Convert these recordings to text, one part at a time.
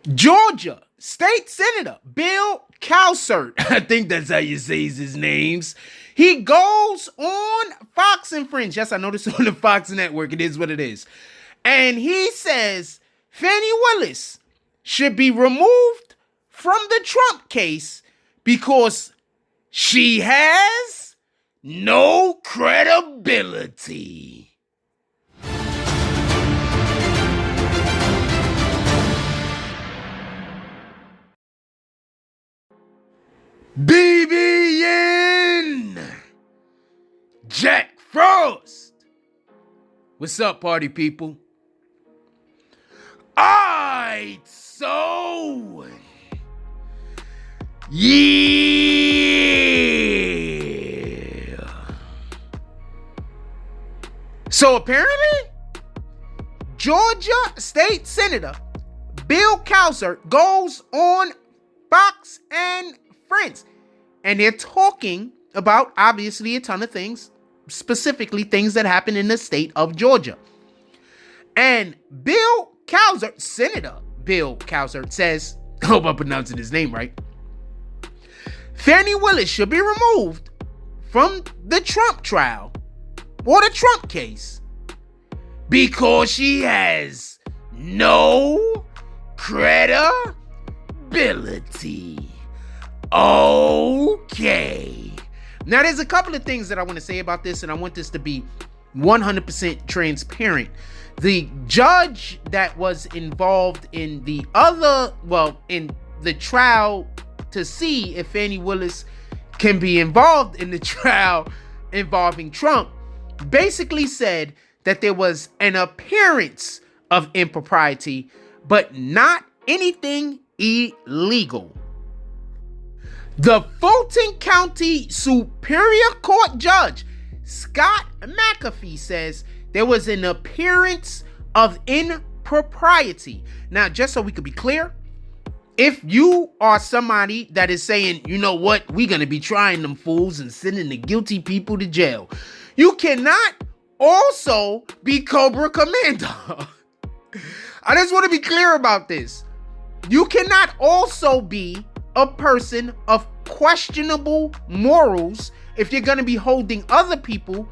Georgia State Senator Bill Cowsert, I think that's how you say his names. He goes on Fox and Friends. Yes, I know this on the Fox network. It is what it is. And he says Fani Willis should be removed from the Trump case because she has no credibility. BBN Jack Frost. What's up, party people? Alright, so yeah. So apparently, Georgia State Senator Bill Cowsert goes on Fox and Friends, and they're talking about obviously a ton of things, specifically things that happen in the state of Georgia. And Bill Cowsert, Senator Bill Cowsert, says, I hope I'm pronouncing his name right, Fani Willis should be removed from the Trump trial or the Trump case because she has no credibility. Okay. Now, there's a couple of things that I want to say about this, and I want this to be 100% transparent. The judge that was involved in the trial to see if Fani Willis can be involved in the trial involving Trump, basically said that there was an appearance of impropriety, but not anything illegal. The Fulton County Superior Court Judge Scott McAfee says there was an appearance of impropriety. Now, just so we could be clear, if you are somebody that is saying, you know what, we're going to be trying them fools and sending the guilty people to jail, you cannot also be Cobra Commander. I just want to be clear about this. You cannot also be a person of questionable morals if you're going to be holding other people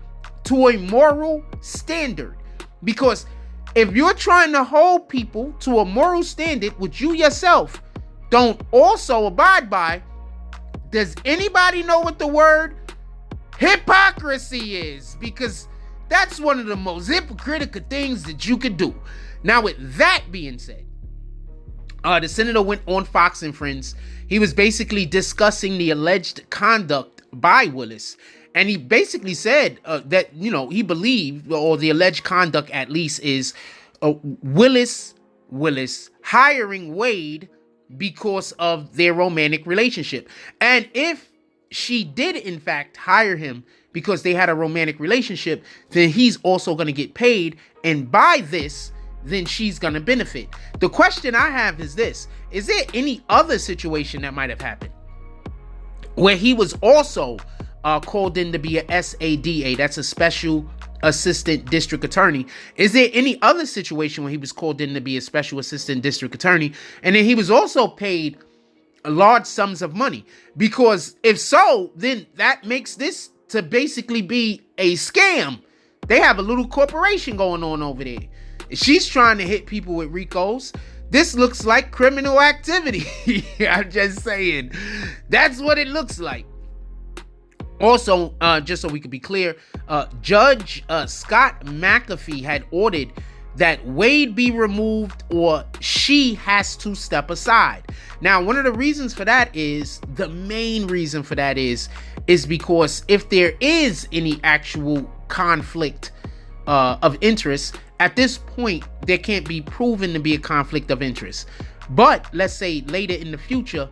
to a moral standard. Because if you're trying to hold people to a moral standard which you yourself don't also abide by, does anybody know what the word hypocrisy is? Because that's one of the most hypocritical things that you could do. Now, with that being said, the senator went on Fox and Friends. He was basically discussing the alleged conduct by Willis. And he basically said that, you know, he believed, or the alleged conduct at least, is Willis hiring Wade because of their romantic relationship. And if she did, in fact, hire him because they had a romantic relationship, then he's also going to get paid. And by this, then she's going to benefit. The question I have is this: is there any other situation that might have happened where he was also called in to be a SADA, that's a special assistant district attorney? Is there any other situation where he was called in to be a special assistant district attorney and then he was also paid large sums of money? Because if so, then that makes this to basically be a scam. They have a little corporation going on over there. She's trying to hit people with RICOs. This looks like criminal activity. I'm just saying. That's what it looks like. Also, just so we could be clear, Judge Scott McAfee had ordered that Wade be removed or she has to step aside. Now, one of the reasons for that is, the main reason for that is because if there is any actual conflict of interest, at this point, there can't be proven to be a conflict of interest. But let's say later in the future,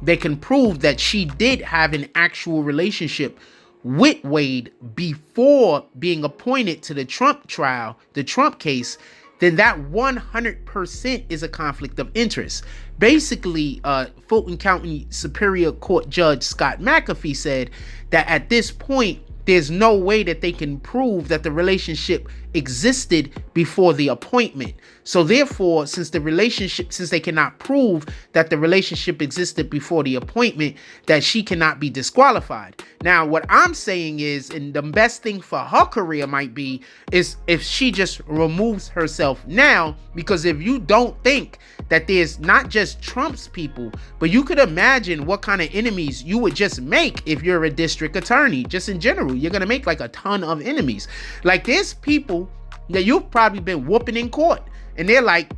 they can prove that she did have an actual relationship with Wade before being appointed to the Trump trial, the Trump case, then that 100% is a conflict of interest. Basically, Fulton County Superior Court Judge Scott McAfee said that at this point, there's no way that they can prove that the relationship existed before the appointment. So therefore, since they cannot prove that the relationship existed before the appointment, that she cannot be disqualified. Now, what I'm saying is, and the best thing for her career might be, is if she just removes herself now, because if you don't think that there's not just Trump's people, but you could imagine what kind of enemies you would just make if you're a district attorney. Just in general, you're gonna make like a ton of enemies. Like, there's people that you've probably been whooping in court, and they're like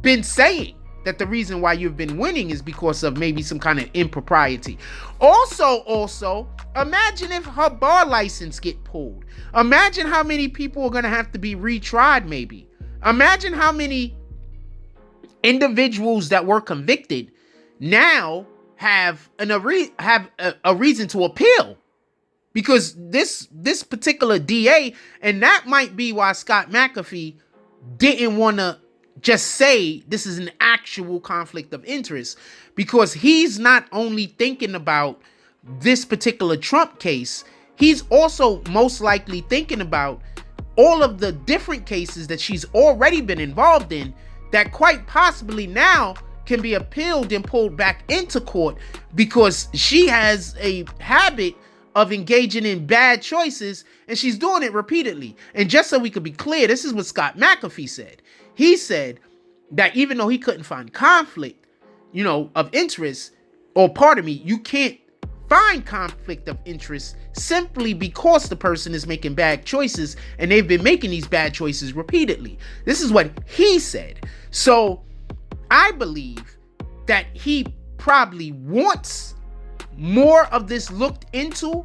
been saying that the reason why you've been winning is because of maybe some kind of impropriety. Also, imagine if her bar license get pulled. Imagine how many people are gonna have to be retried. Maybe imagine how many individuals that were convicted now have a reason to appeal, because this particular DA, and that might be why Scott McAfee didn't want to just say this is an actual conflict of interest, because he's not only thinking about this particular Trump case, he's also most likely thinking about all of the different cases that she's already been involved in that quite possibly now can be appealed and pulled back into court, because she has a habit of engaging in bad choices, and she's doing it repeatedly. And just so we could be clear, this is what Scott McAfee said. He said that even though he couldn't find conflict, of interest, you can't find conflict of interest simply because the person is making bad choices, and they've been making these bad choices repeatedly. This is what he said. So I believe that he probably wants more of this looked into,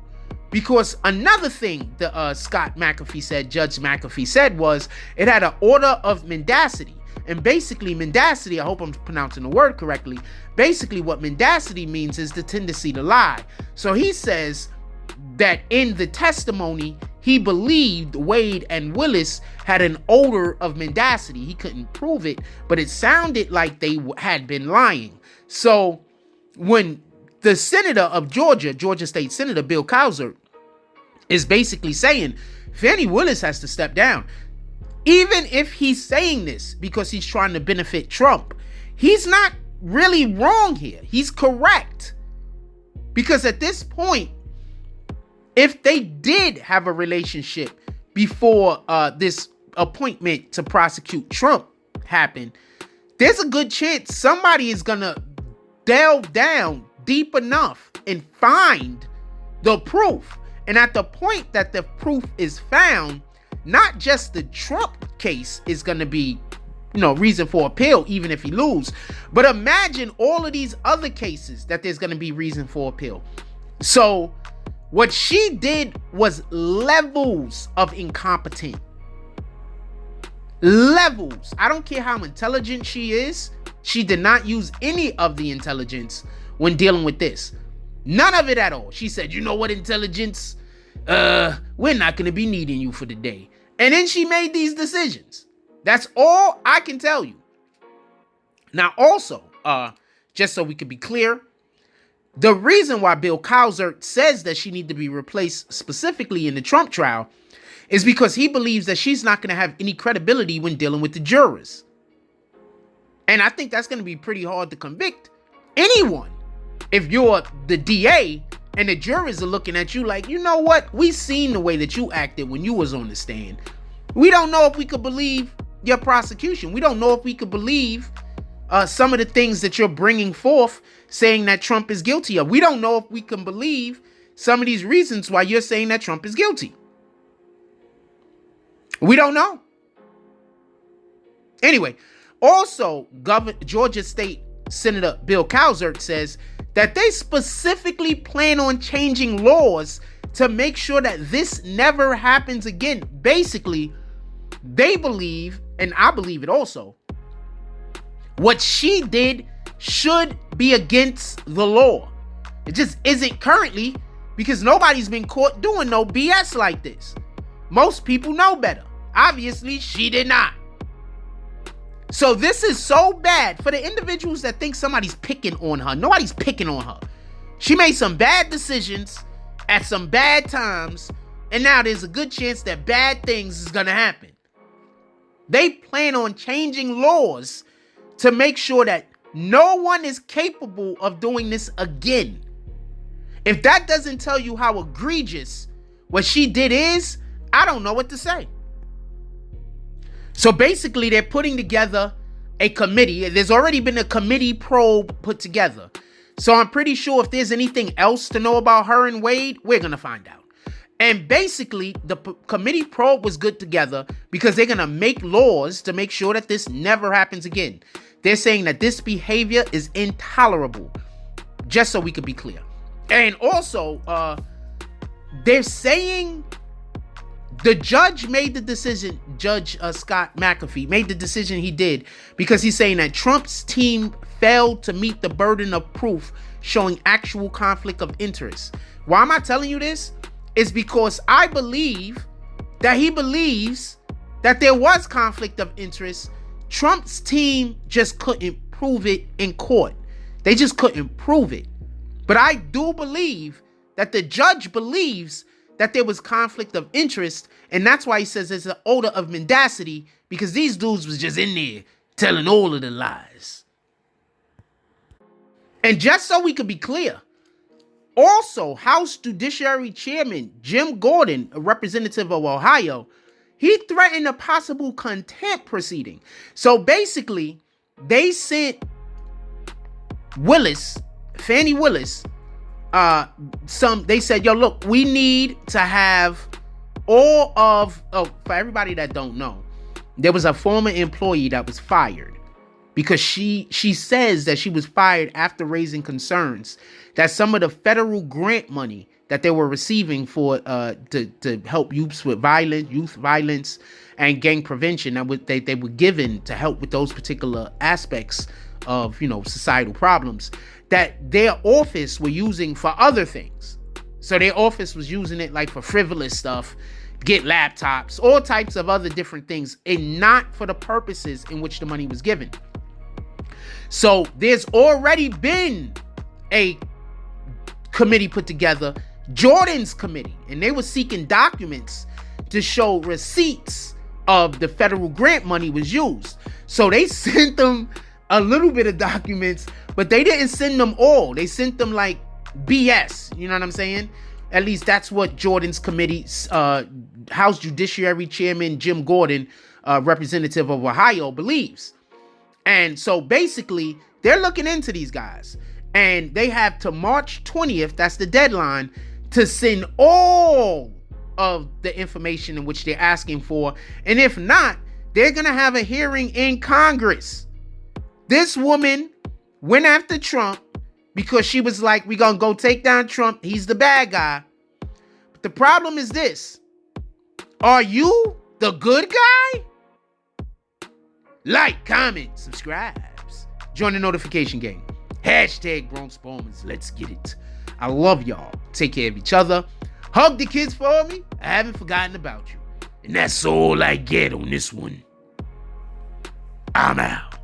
because another thing that Judge McAfee said was it had an order of mendacity. And basically mendacity, I hope I'm pronouncing the word correctly, basically what mendacity means is the tendency to lie. So he says that in the testimony, he believed Wade and Willis had an odor of mendacity. He couldn't prove it, but it sounded like they had been lying. So when the senator of Georgia State Senator Bill Cowsert, is basically saying Fani Willis has to step down, even if he's saying this because he's trying to benefit Trump, he's not really wrong here. He's correct. Because at this point, if they did have a relationship before this appointment to prosecute Trump happened, there's a good chance somebody is going to delve down deep enough and find the proof. And at the point that the proof is found, not just the Trump case is going to be, reason for appeal, even if he loses, but imagine all of these other cases that there's going to be reason for appeal. So what she did was levels of incompetent. Levels. I don't care how intelligent she is. She did not use any of the intelligence when dealing with this. None of it at all. She said, you know what, intelligence? We're not going to be needing you for the day. And then she made these decisions. That's all I can tell you. Now, also, just so we can be clear, the reason why Bill Cowsert says that she needs to be replaced specifically in the Trump trial is because he believes that she's not going to have any credibility when dealing with the jurors. And I think that's going to be pretty hard to convict anyone if you're the DA and the jurors are looking at you like, you know what? We seen the way that you acted when you was on the stand. We don't know if we could believe your prosecution. We don't know if we could believe some of the things that you're bringing forth saying that Trump is guilty of. We don't know if we can believe some of these reasons why you're saying that Trump is guilty. We don't know. Anyway, also, Georgia State Senator Bill Cowsert says that they specifically plan on changing laws to make sure that this never happens again. Basically, they believe, and I believe it also, what she did should be against the law. It just isn't currently, because nobody's been caught doing no BS like this. Most people know better. Obviously, she did not. So this is so bad for the individuals that think somebody's picking on her. Nobody's picking on her. She made some bad decisions at some bad times, and now there's a good chance that bad things is going to happen. They plan on changing laws to make sure that no one is capable of doing this again. If that doesn't tell you how egregious what she did is, I don't know what to say. So basically, they're putting together a committee. There's already been a committee probe put together. So I'm pretty sure if there's anything else to know about her and Wade, we're going to find out. And basically, the committee probe was good together because they're going to make laws to make sure that this never happens again. They're saying that this behavior is intolerable, just so we could be clear. And also, they're saying the judge made the decision, Judge Scott McAfee made the decision he did because he's saying that Trump's team failed to meet the burden of proof showing actual conflict of interest. Why am I telling you this? It's because I believe that he believes that there was conflict of interest. Trump's team just couldn't prove it in court. They just couldn't prove it. But I do believe that the judge believes that there was conflict of interest, and that's why he says there's an odor of mendacity, because these dudes was just in there telling all of the lies. And just so we could be clear, also House Judiciary Chairman Jim Gordon, a representative of Ohio, he threatened a possible contempt proceeding. So basically, they sent Fani Willis, they said, yo, look, we need to have all of, for everybody that don't know, there was a former employee that was fired because she says that she was fired after raising concerns that some of the federal grant money that they were receiving for to help youth with violence and gang prevention that they were given to help with those particular aspects of, societal problems, that their office were using for other things. So their office was using it like for frivolous stuff, get laptops, all types of other different things, and not for the purposes in which the money was given. So there's already been a committee put together, Jordan's committee, and they were seeking documents to show receipts of the federal grant money was used. So they sent them a little bit of documents, but they didn't send them all. They sent them like BS, you know what I'm saying? At least that's what Jordan's committee, House Judiciary Chairman Jim Gordon, representative of Ohio, believes. And so basically, they're looking into these guys. And they have to March 20th, that's the deadline, to send all of the information in which they're asking for. And if not, they're going to have a hearing in Congress. This woman went after Trump because she was like, we're going to go take down Trump. He's the bad guy. But the problem is this. Are you the good guy? Like, comment, subscribe. Join the notification gang. Hashtag Bronx Bombers. Let's get it. I love y'all. Take care of each other. Hug the kids for me. I haven't forgotten about you. And that's all I get on this one. I'm out.